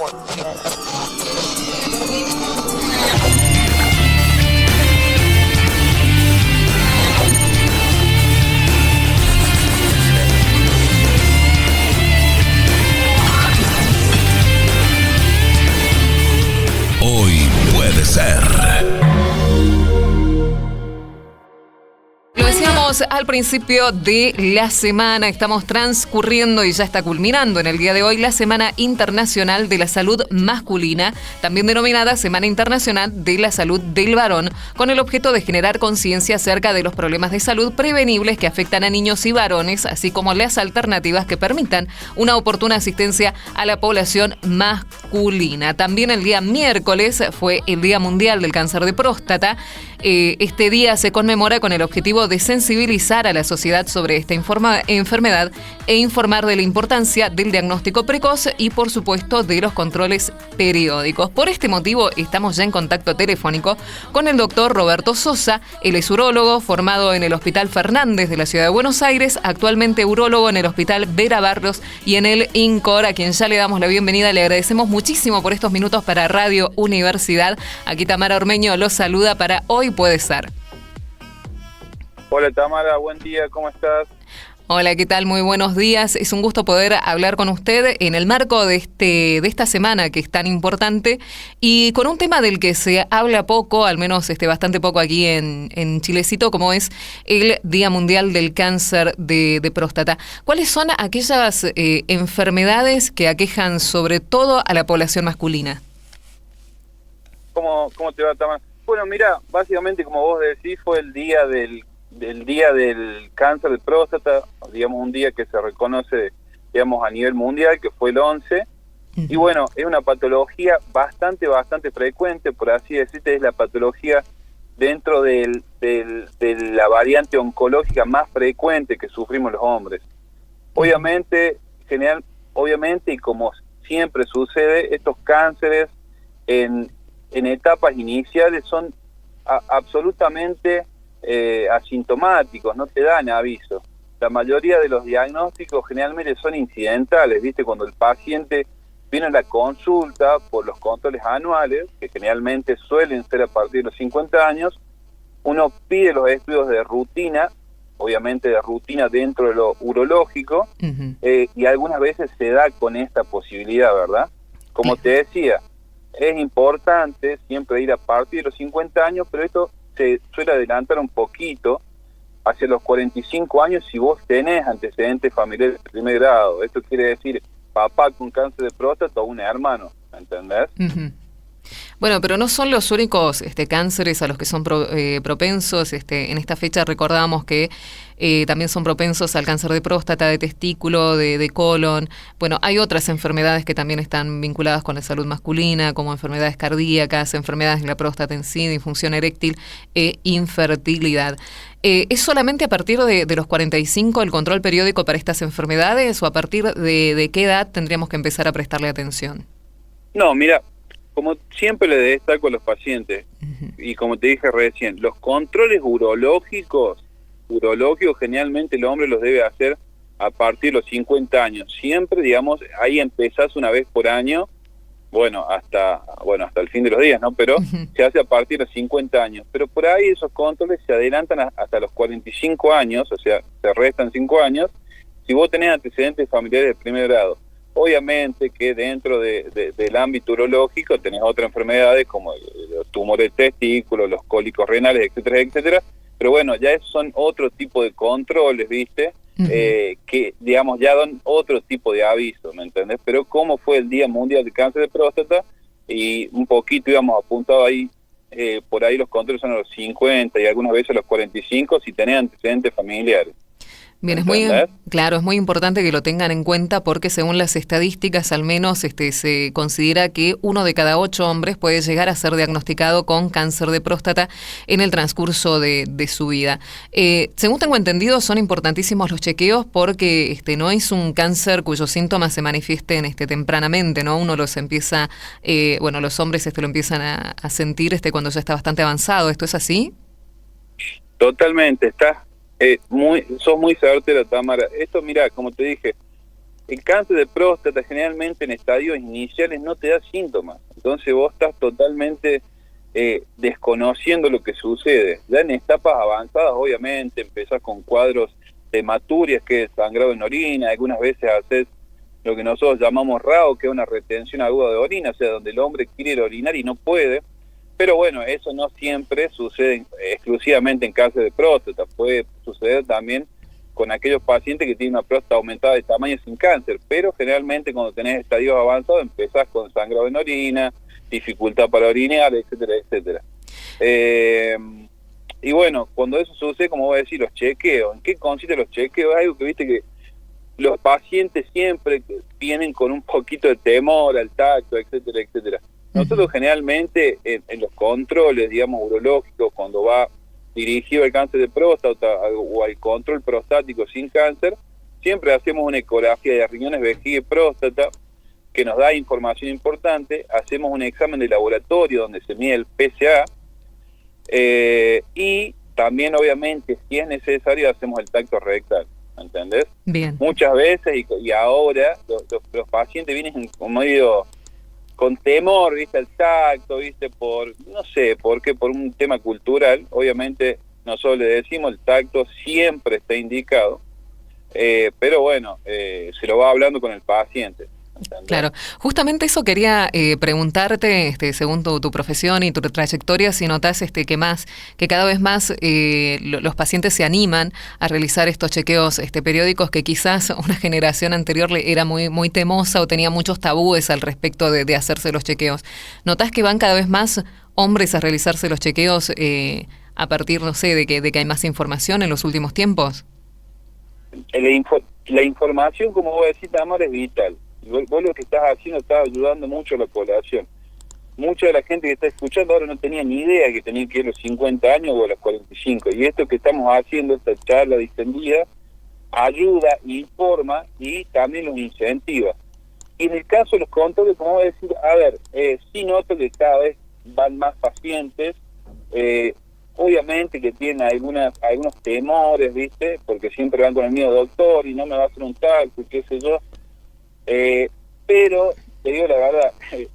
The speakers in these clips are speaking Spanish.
Hoy puede ser. Lo decíamos al principio de la semana, estamos transcurriendo y ya está culminando en el día de hoy la Semana Internacional de la Salud Masculina, también denominada Semana Internacional de la Salud del Varón, con el objeto de generar conciencia acerca de los problemas de salud prevenibles que afectan a niños y varones, así como las alternativas que permitan una oportuna asistencia a la población masculina. También el día miércoles fue el Día Mundial del Cáncer de Próstata. Este día se conmemora con el objetivo de sensibilizar a la sociedad sobre esta enfermedad e informar de la importancia del diagnóstico precoz y, por supuesto, de los controles periódicos. Por este motivo, estamos ya en contacto telefónico con el doctor Roberto Sosa. Él es urólogo, formado en el Hospital Fernández de la Ciudad de Buenos Aires, actualmente urólogo en el Hospital Vera Barrios y en el INCOR, a quien ya le damos la bienvenida. Le agradecemos muchísimo por estos minutos para Radio Universidad. Aquí Tamara Ormeño los saluda para Hoy Puede Ser. Hola Tamara, buen día, ¿cómo estás? Hola, ¿qué tal? Muy buenos días. Es un gusto poder hablar con usted en el marco de esta semana que es tan importante y con un tema del que se habla poco, al menos bastante poco aquí en Chilecito, como es el Día Mundial del Cáncer de Próstata. ¿Cuáles son aquellas enfermedades que aquejan sobre todo a la población masculina? ¿Cómo te va, Tamara? Bueno, mira, básicamente como vos decís, fue el día del cáncer de próstata, digamos un día que se reconoce, digamos, a nivel mundial, que fue el 11, y bueno, es una patología bastante frecuente, por así decirte, es la patología dentro de la variante oncológica más frecuente que sufrimos los hombres. Obviamente, y como siempre sucede, estos cánceres en etapas iniciales son absolutamente asintomáticos, no te dan aviso. La mayoría de los diagnósticos generalmente son incidentales, ¿viste? Cuando el paciente viene a la consulta por los controles anuales, que generalmente suelen ser a partir de los 50 años, uno pide los estudios de rutina, obviamente de rutina dentro de lo urológico, y algunas veces se da con esta posibilidad, ¿verdad? Como te decía, es importante siempre ir a partir de los 50 años, pero esto se suele adelantar un poquito hacia los 45 años si vos tenés antecedentes familiares de primer grado. Esto quiere decir papá con cáncer de próstata o un hermano, ¿entendés? Bueno, pero no son los únicos cánceres a los que son propensos. En esta fecha recordábamos que también son propensos al cáncer de próstata, de testículo, de colon. Bueno, hay otras enfermedades que también están vinculadas con la salud masculina, como enfermedades cardíacas, enfermedades de la próstata en sí, disfunción eréctil e infertilidad. ¿Es solamente a partir de los 45 el control periódico para estas enfermedades o a partir de qué edad tendríamos que empezar a prestarle atención? No, mira, como siempre le destaco a los pacientes, y como te dije recién, los controles urológicos generalmente el hombre los debe hacer a partir de los 50 años. Siempre, digamos, ahí empezás una vez por año, hasta el fin de los días, ¿no? Pero se hace a partir de los 50 años. Pero por ahí esos controles se adelantan hasta los 45 años, o sea, se restan 5 años, si vos tenés antecedentes familiares de primer grado. Obviamente que dentro del ámbito urológico tenés otras enfermedades como los tumores de testículo, los cólicos renales, etcétera, pero bueno, ya son otro tipo de controles, ¿viste? Que, digamos, ya dan otro tipo de aviso, ¿me entendés? Pero como fue el Día Mundial del Cáncer de Próstata, y un poquito íbamos apuntado ahí, por ahí los controles son a los 50 y algunas veces a los 45 si tenés antecedentes familiares. Bien, es muy importante que lo tengan en cuenta porque según las estadísticas al menos se considera que 1 de cada 8 hombres puede llegar a ser diagnosticado con cáncer de próstata en el transcurso de su vida. Según tengo entendido, son importantísimos los chequeos porque no es un cáncer cuyos síntomas se manifiesten tempranamente, ¿no? Uno los empieza, los hombres lo empiezan a sentir cuando ya está bastante avanzado. ¿Esto es así? Totalmente, sos muy certera, Tamara. Esto, mira, como te dije, el cáncer de próstata generalmente en estadios iniciales no te da síntomas, entonces vos estás totalmente desconociendo lo que sucede. Ya en etapas avanzadas, obviamente, empezás con cuadros de hematurias, que es sangrado en orina, algunas veces haces lo que nosotros llamamos RAO, que es una retención aguda de orina, o sea, donde el hombre quiere orinar y no puede. Pero bueno, eso no siempre sucede exclusivamente en cáncer de próstata, puede suceder también con aquellos pacientes que tienen una próstata aumentada de tamaño sin cáncer, pero generalmente cuando tenés estadios avanzados empezás con sangrado en orina, dificultad para orinar, etcétera, etcétera. Y bueno, cuando eso sucede, como voy a decir, los chequeos, ¿en qué consisten los chequeos? Algo que viste que los pacientes siempre vienen con un poquito de temor al tacto, etcétera, etcétera. Nosotros generalmente en los controles, digamos, urológicos, cuando va dirigido al cáncer de próstata o al control prostático sin cáncer, siempre hacemos una ecografía de riñones, vejiga y próstata, que nos da información importante, hacemos un examen de laboratorio donde se mide el PSA, y también obviamente, si es necesario, hacemos el tacto rectal, ¿entendés? Bien. Muchas veces, y ahora, los pacientes vienen como medio con temor, viste, al tacto, viste, no sé por qué, por un tema cultural. Obviamente nosotros le decimos el tacto siempre está indicado, pero bueno, se lo va hablando con el paciente. ¿Entendés? Claro, justamente eso quería preguntarte, según tu profesión y tu trayectoria, si notas que cada vez más los pacientes se animan a realizar estos chequeos periódicos, que quizás una generación anterior era muy temosa o tenía muchos tabúes al respecto de hacerse los chequeos. ¿Notás que van cada vez más hombres a realizarse los chequeos a partir, no sé, de que hay más información en los últimos tiempos? La información, como vos decís, Tamara, es vital. Vos lo que estás haciendo estás ayudando mucho a la población. Mucha de la gente que está escuchando ahora no tenía ni idea que tenía que ir a los 50 años o a los 45. Y esto que estamos haciendo, esta charla distendida, ayuda, informa y también los incentiva. Y en el caso de los controles, como voy a decir, a ver, sí noto que cada vez van más pacientes, obviamente que tienen algunos temores, ¿viste? Porque siempre van con el miedo, doctor, y no me va a hacer un tacto, qué sé yo. Pero te digo la verdad,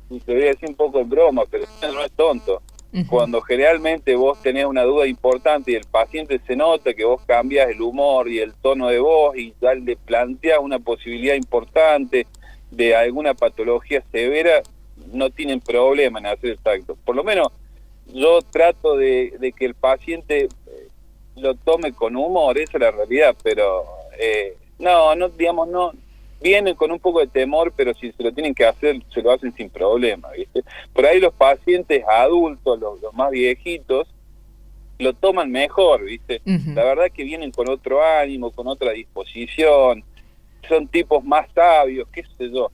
y te voy a decir un poco en broma, pero no es tonto. Cuando generalmente vos tenés una duda importante y el paciente se nota que vos cambias el humor y el tono de voz y ya le planteas una posibilidad importante de alguna patología severa, no tienen problema en hacer el tacto. Por lo menos yo trato de que el paciente lo tome con humor, esa es la realidad, pero no vienen con un poco de temor, pero si se lo tienen que hacer, se lo hacen sin problema, ¿viste? Por ahí los pacientes adultos, los más viejitos, lo toman mejor, ¿viste? La verdad que vienen con otro ánimo, con otra disposición, son tipos más sabios, qué sé yo.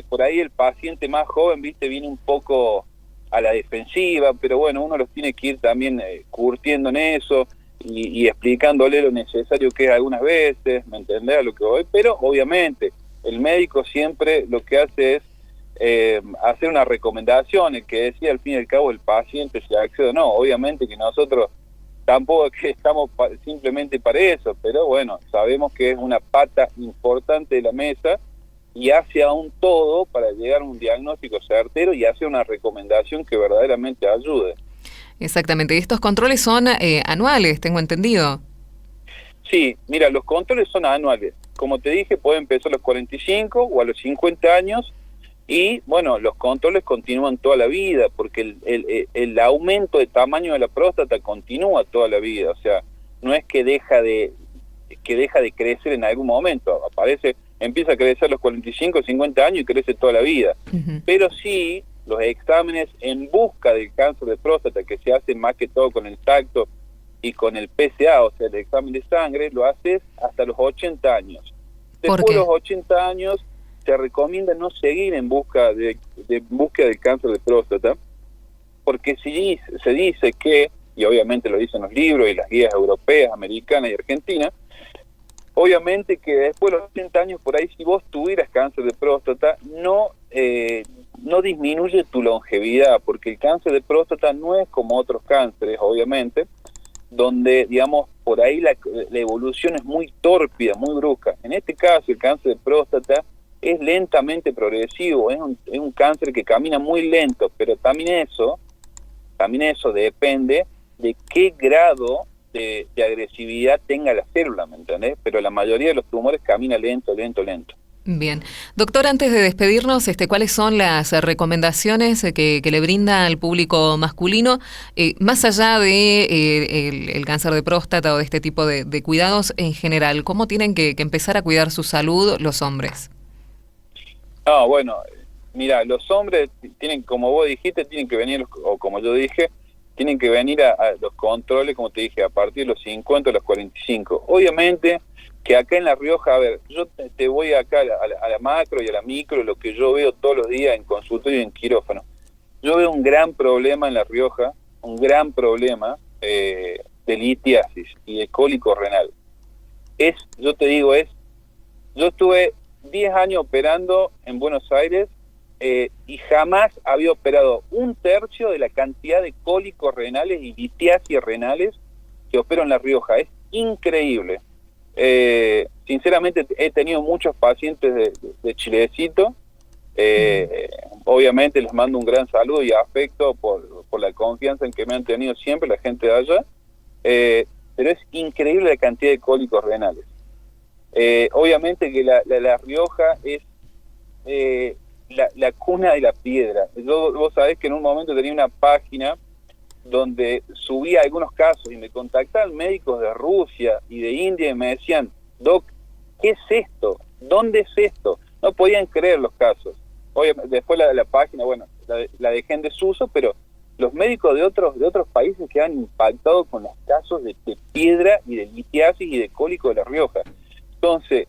Por ahí el paciente más joven, ¿viste? Viene un poco a la defensiva, pero bueno, uno los tiene que ir también curtiendo en eso y explicándole lo necesario que es algunas veces, ¿me entendés a lo que voy? Pero obviamente el médico siempre lo que hace es hacer una recomendación, el que decía al fin y al cabo el paciente si accede o no. Obviamente que nosotros tampoco es que estamos simplemente para eso, pero bueno, sabemos que es una pata importante de la mesa y hace aún todo para llegar a un diagnóstico certero y hace una recomendación que verdaderamente ayude. Exactamente, y estos controles son anuales, tengo entendido. Sí, mira, los controles son anuales. Como te dije, pueden empezar a los 45 o a los 50 años y, bueno, los controles continúan toda la vida porque el aumento de tamaño de la próstata continúa toda la vida. O sea, no es que deja de crecer en algún momento. Empieza a crecer a los 45 o 50 años y crece toda la vida. Pero sí, los exámenes en busca del cáncer de próstata, que se hacen más que todo con el tacto y con el PSA, o sea, el examen de sangre, lo haces hasta los 80 años. Después de los 80 años se recomienda no seguir en búsqueda del cáncer de próstata, porque si se dice que, y obviamente lo dicen los libros y las guías europeas, americanas y argentinas, obviamente que después de los 80 años, por ahí, si vos tuvieras cáncer de próstata, no disminuye tu longevidad, porque el cáncer de próstata no es como otros cánceres, obviamente, donde, digamos, por ahí la evolución es muy tórpida, muy brusca. En este caso, el cáncer de próstata es lentamente progresivo, es un cáncer que camina muy lento, pero también eso depende de qué grado de agresividad tenga la célula, ¿me entendés? Pero la mayoría de los tumores camina lento. Bien. Doctor, antes de despedirnos, ¿cuáles son las recomendaciones que le brinda al público masculino, más allá de el cáncer de próstata o de este tipo de cuidados en general? ¿Cómo tienen que empezar a cuidar su salud los hombres? Bueno, mira, los hombres tienen, como vos dijiste, tienen que venir, o como yo dije, tienen que venir a los controles, como te dije, a partir de los 50 a los 45. Obviamente que acá en La Rioja, a ver, yo te voy acá a la macro y a la micro, lo que yo veo todos los días en consultorio y en quirófano. Yo veo un gran problema en La Rioja, de litiasis y de cólico renal. Yo estuve 10 años operando en Buenos Aires y jamás había operado un tercio de la cantidad de cólicos renales y litiasis renales que opero en La Rioja. Es increíble. Sinceramente he tenido muchos pacientes de Chilecito. Obviamente les mando un gran saludo y afecto por la confianza en que me han tenido siempre la gente de allá. Pero es increíble la cantidad de cólicos renales. Obviamente que la Rioja es la cuna de la piedra. Vos sabés que en un momento tenía una página donde subía algunos casos y me contactaban médicos de Rusia y de India y me decían, Doc, ¿qué es esto? ¿Dónde es esto? No podían creer los casos. Obviamente, después la página, bueno, la dejé en desuso, pero los médicos de otros países que han impactado con los casos de piedra y de litiasis y de cólico de La Rioja. Entonces,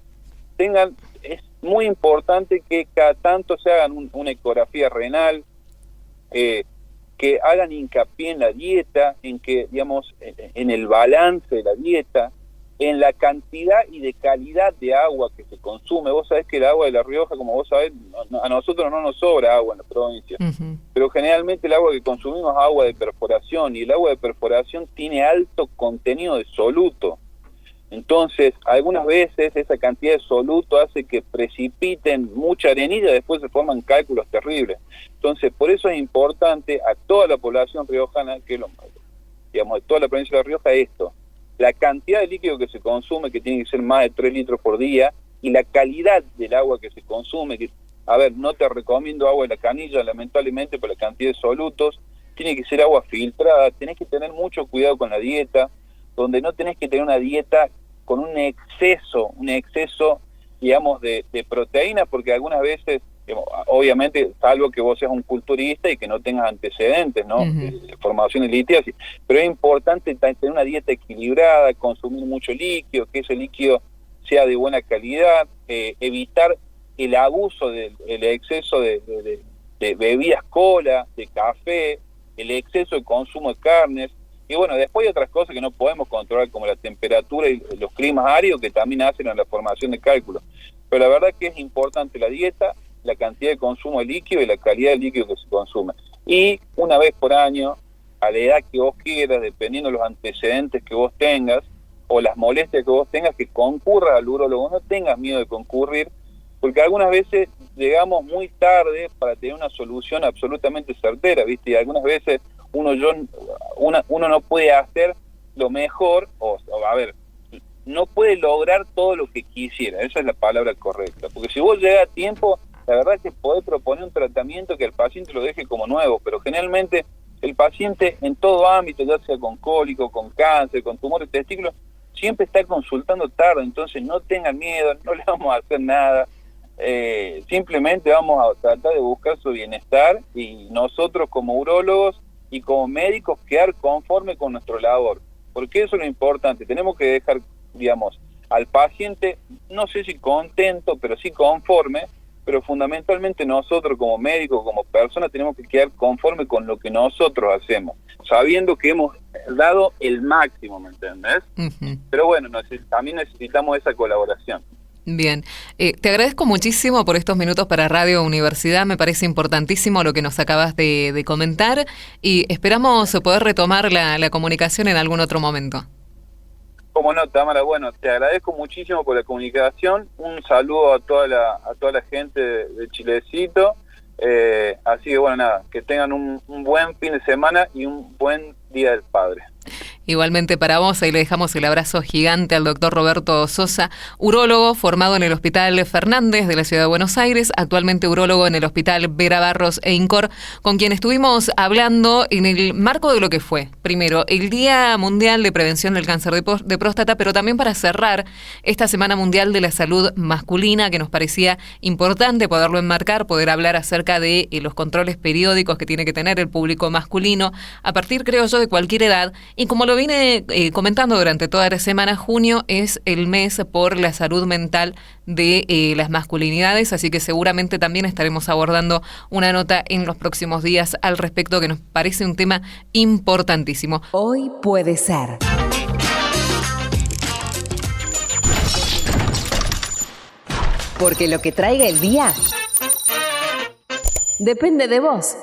es muy importante que cada tanto se hagan una ecografía renal, que hagan hincapié en la dieta, en que, digamos, en el balance de la dieta, en la cantidad y de calidad de agua que se consume. Vos sabés que el agua de La Rioja, como vos sabés, a nosotros no nos sobra agua en la provincia, pero generalmente el agua que consumimos es agua de perforación, y el agua de perforación tiene alto contenido de soluto. Entonces, algunas veces esa cantidad de soluto hace que precipiten mucha arenilla y después se forman cálculos terribles. Entonces, por eso es importante a toda la población riojana, que digamos, de toda la provincia de La Rioja, esto: la cantidad de líquido que se consume, que tiene que ser más de 3 litros por día, y la calidad del agua que se consume. A ver, no te recomiendo agua de la canilla, lamentablemente, por la cantidad de solutos. Tiene que ser agua filtrada. Tenés que tener mucho cuidado con la dieta, donde no tenés que tener una dieta con un exceso, digamos, de proteína, porque algunas veces, digamos, obviamente, salvo que vos seas un culturista y que no tengas antecedentes, ¿no? De formación de litiasis, pero es importante tener una dieta equilibrada, consumir mucho líquido, que ese líquido sea de buena calidad, evitar el abuso el exceso de bebidas cola, de café, el exceso de consumo de carnes. Y bueno, después hay otras cosas que no podemos controlar, como la temperatura y los climas áridos, que también hacen a la formación de cálculos. Pero la verdad que es importante la dieta, la cantidad de consumo de líquido y la calidad del líquido que se consume. Y una vez por año, a la edad que vos quieras, dependiendo de los antecedentes que vos tengas o las molestias que vos tengas, que concurras al urólogo. No tengas miedo de concurrir, porque algunas veces llegamos muy tarde para tener una solución absolutamente certera, ¿viste? Y algunas veces uno no puede hacer lo mejor, a ver, no puede lograr todo lo que quisiera, esa es la palabra correcta, porque si vos llegas a tiempo, la verdad es que podés proponer un tratamiento que al paciente lo deje como nuevo, pero generalmente el paciente en todo ámbito, ya sea con cólico, con cáncer, con tumores de testículos, siempre está consultando tarde. Entonces no tengan miedo, no le vamos a hacer nada, simplemente vamos a tratar de buscar su bienestar, y nosotros como urólogos y como médicos quedar conforme con nuestra labor, porque eso es lo importante. Tenemos que dejar, digamos, al paciente, no sé si contento, pero sí conforme, pero fundamentalmente nosotros como médicos, como personas, tenemos que quedar conforme con lo que nosotros hacemos, sabiendo que hemos dado el máximo, ¿me entendés? Pero bueno, también necesitamos esa colaboración. Bien, te agradezco muchísimo por estos minutos para Radio Universidad. Me parece importantísimo lo que nos acabas de comentar, y esperamos poder retomar la comunicación en algún otro momento. Cómo no, Tamara, bueno, te agradezco muchísimo por la comunicación, un saludo a toda la gente de Chilecito, así que bueno, nada, que tengan un buen fin de semana y un buen Día del Padre. Igualmente para vos, ahí le dejamos el abrazo gigante al doctor Roberto Sosa, urólogo formado en el Hospital Fernández de la Ciudad de Buenos Aires, actualmente urólogo en el Hospital Vera Barros e INCOR, con quien estuvimos hablando en el marco de lo que fue, primero, el Día Mundial de Prevención del Cáncer de Próstata, pero también para cerrar esta Semana Mundial de la Salud Masculina, que nos parecía importante poderlo enmarcar, poder hablar acerca de los controles periódicos que tiene que tener el público masculino, a partir, creo yo, de cualquier edad, y como lo vine comentando durante toda la semana, junio es el mes por la salud mental de las masculinidades, así que seguramente también estaremos abordando una nota en los próximos días al respecto, que nos parece un tema importantísimo. Hoy puede ser. Porque lo que traiga el día depende de vos.